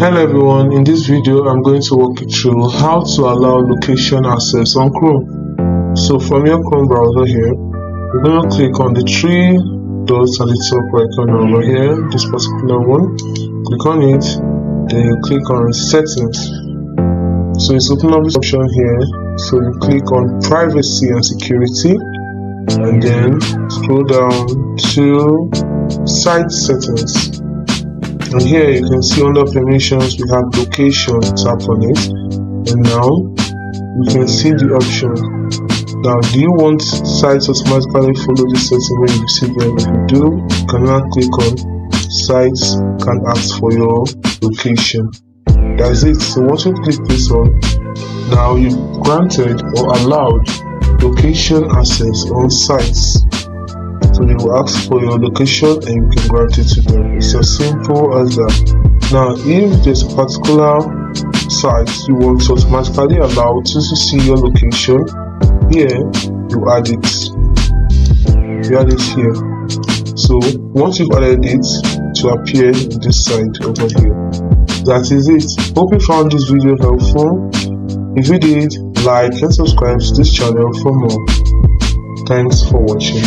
Hello everyone, in this video I'm going to walk you through how to allow location access on Chrome. So from your Chrome browser here, you're going to click on the three dots at the top right corner over here, this particular one. Click on it, then you click on settings. So it's open up this option here, so you click on privacy and security, and then scroll down to site settings. And here you can see under permissions we have location, tap on it, and now you can see the option. Now, do you want sites automatically follow this setting when you see them? If you do, you can now click on sites can ask for your location. That's it. So once you click this on, now you've granted or allowed location access on sites. So they will ask for your location and you can grant it to them. It's as simple as that. Now, if there's a particular site you want to automatically allow to see your location, here you add it. You add it here. So once you've added it to appear in this site over here, that is it. Hope you found this video helpful. If you did, like and subscribe to this channel for more. Thanks for watching.